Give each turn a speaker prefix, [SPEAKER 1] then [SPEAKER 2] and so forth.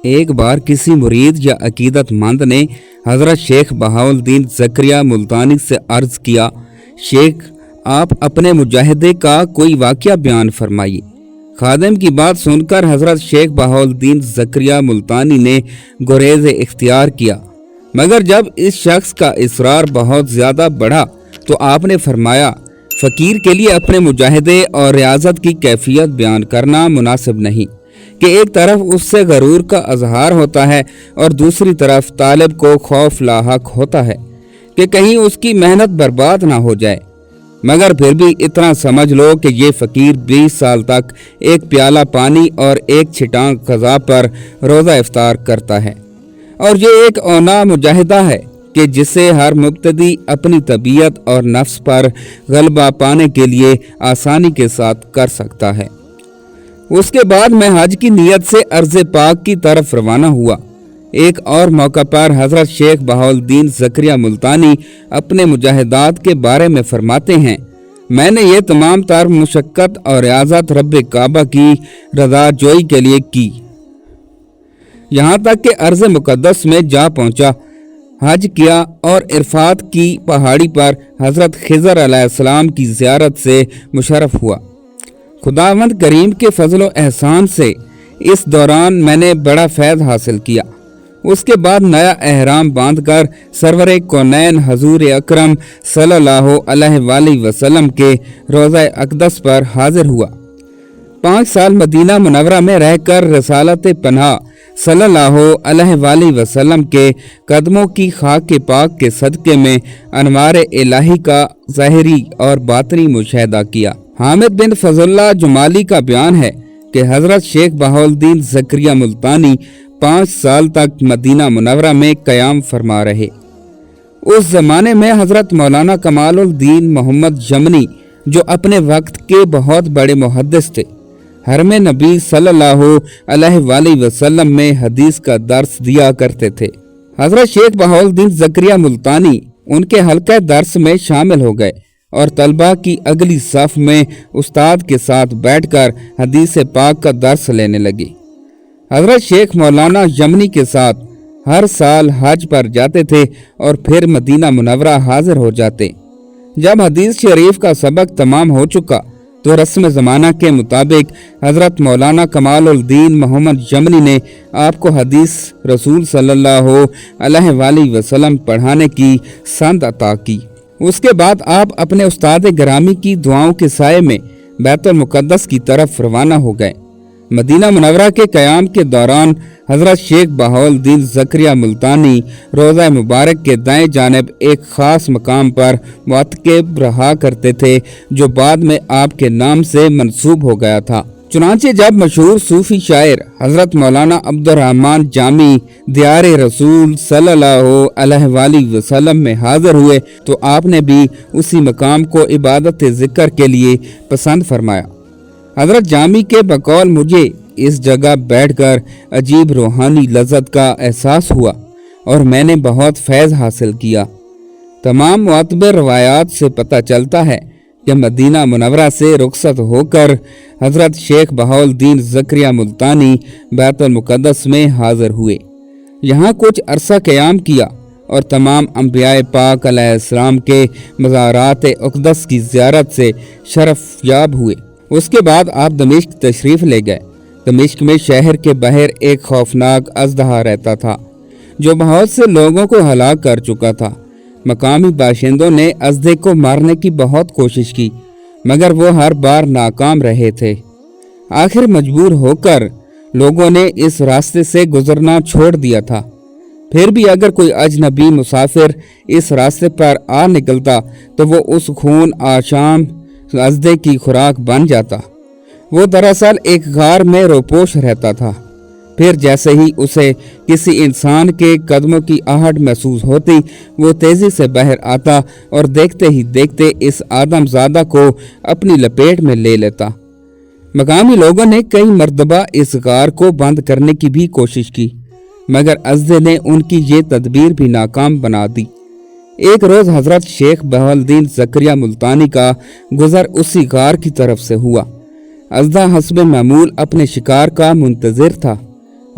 [SPEAKER 1] ایک بار کسی مرید یا عقیدت مند نے حضرت شیخ بہاؤالدین زکریا ملتانی سے عرض کیا، شیخ آپ اپنے مجاہدے کا کوئی واقعہ بیان فرمائیے۔ خادم کی بات سن کر حضرت شیخ بہاؤالدین زکریا ملتانی نے گریز اختیار کیا، مگر جب اس شخص کا اصرار بہت زیادہ بڑھا تو آپ نے فرمایا، فقیر کے لیے اپنے مجاہدے اور ریاضت کی کیفیت بیان کرنا مناسب نہیں کہ ایک طرف اس سے غرور کا اظہار ہوتا ہے اور دوسری طرف طالب کو خوف لاحق ہوتا ہے کہ کہیں اس کی محنت برباد نہ ہو جائے، مگر پھر بھی اتنا سمجھ لو کہ یہ فقیر 20 سال تک ایک پیالہ پانی اور ایک چھٹانگ غذا پر روزہ افطار کرتا ہے، اور یہ ایک اونا مجاہدہ ہے کہ جسے ہر مبتدی اپنی طبیعت اور نفس پر غلبہ پانے کے لیے آسانی کے ساتھ کر سکتا ہے۔ اس کے بعد میں حج کی نیت سے ارض پاک کی طرف روانہ ہوا۔ ایک اور موقع پر حضرت شیخ بہاؤالدین زکریا ملتانی اپنے مجاہدات کے بارے میں فرماتے ہیں، میں نے یہ تمام تر مشقت اور ریاضت رب کعبہ کی رضا جوئی کے لیے کی، یہاں تک کہ ارض مقدس میں جا پہنچا، حج کیا اور عرفات کی پہاڑی پر حضرت خضر علیہ السلام کی زیارت سے مشرف ہوا۔ خداوند کریم کے فضل و احسان سے اس دوران میں نے بڑا فیض حاصل کیا۔ اس کے بعد نیا احرام باندھ کر سرور کونین حضور اکرم صلی اللہ علیہ وآلہ وسلم کے روضہ اقدس پر حاضر ہوا۔ 5 سال مدینہ منورہ میں رہ کر رسالت پناہ صلی اللہ علیہ وآلہ وسلم کے قدموں کی خاک پاک کے صدقے میں انوار الہی کا ظاہری اور باطنی مشاہدہ کیا۔ حامد بن فضل اللہ جمالی کا بیان ہے کہ حضرت شیخ بہاؤالدین زکریا ملتانی 5 سال تک مدینہ منورہ میں قیام فرما رہے۔ اس زمانے میں حضرت مولانا کمال الدین محمد یمنی جو اپنے وقت کے بہت بڑے محدث تھے، حرم نبی صلی اللہ علیہ وآلہ وسلم میں حدیث کا درس دیا کرتے تھے۔ حضرت شیخ بہاؤالدین زکریا ملتانی ان کے حلقہ درس میں شامل ہو گئے اور طلبہ کی اگلی صف میں استاد کے ساتھ بیٹھ کر حدیث پاک کا درس لینے لگے۔ حضرت شیخ مولانا یمنی کے ساتھ ہر سال حج پر جاتے تھے اور پھر مدینہ منورہ حاضر ہو جاتے۔ جب حدیث شریف کا سبق تمام ہو چکا تو رسم زمانہ کے مطابق حضرت مولانا کمال الدین محمد یمنی نے آپ کو حدیث رسول صلی اللہ علیہ وآلہ وسلم پڑھانے کی سند عطا کی۔ اس کے بعد آپ اپنے استاد گرامی کی دعاؤں کے سائے میں بیت المقدس کی طرف روانہ ہو گئے۔ مدینہ منورہ کے قیام کے دوران حضرت شیخ بہاؤالدین زکریا ملتانی روضہ مبارک کے دائیں جانب ایک خاص مقام پر معتکف رہا کرتے تھے جو بعد میں آپ کے نام سے منسوب ہو گیا تھا۔ چنانچہ جب مشہور صوفی شاعر حضرت مولانا عبد الرحمن جامی دیار رسول صلی اللہ علیہ وآلہ وسلم میں حاضر ہوئے تو آپ نے بھی اسی مقام کو عبادت ذکر کے لیے پسند فرمایا۔ حضرت جامی کے بقول مجھے اس جگہ بیٹھ کر عجیب روحانی لذت کا احساس ہوا اور میں نے بہت فیض حاصل کیا۔ تمام معتبر روایات سے پتہ چلتا ہے کہ مدینہ منورہ سے رخصت ہو کر حضرت شیخ بہاؤالدین زکریا ملتانی بیت المقدس میں حاضر ہوئے، یہاں کچھ عرصہ قیام کیا اور تمام انبیاء پاک علیہ السلام کے مزارات اقدس کی زیارت سے شرف یاب ہوئے۔ اس کے بعد آپ دمشق تشریف لے گئے۔ دمشق میں شہر کے باہر ایک خوفناک اژدہا رہتا تھا جو بہت سے لوگوں کو ہلاک کر چکا تھا۔ مقامی باشندوں نے اژدھے کو مارنے کی بہت کوشش کی مگر وہ ہر بار ناکام رہے تھے۔ آخر مجبور ہو کر لوگوں نے اس راستے سے گزرنا چھوڑ دیا تھا۔ پھر بھی اگر کوئی اجنبی مسافر اس راستے پر آ نکلتا تو وہ اس خون آشام اژدھے کی خوراک بن جاتا۔ وہ دراصل ایک غار میں روپوش رہتا تھا۔ پھر جیسے ہی اسے کسی انسان کے قدموں کی آہٹ محسوس ہوتی وہ تیزی سے باہر آتا اور دیکھتے ہی دیکھتے اس آدم زادہ کو اپنی لپیٹ میں لے لیتا۔ مقامی لوگوں نے کئی مرتبہ اس غار کو بند کرنے کی بھی کوشش کی مگر اژدھے نے ان کی یہ تدبیر بھی ناکام بنا دی۔ ایک روز حضرت شیخ بہاؤالدین زکریا ملتانی کا گزر اسی غار کی طرف سے ہوا۔ اژدھا حسب معمول اپنے شکار کا منتظر تھا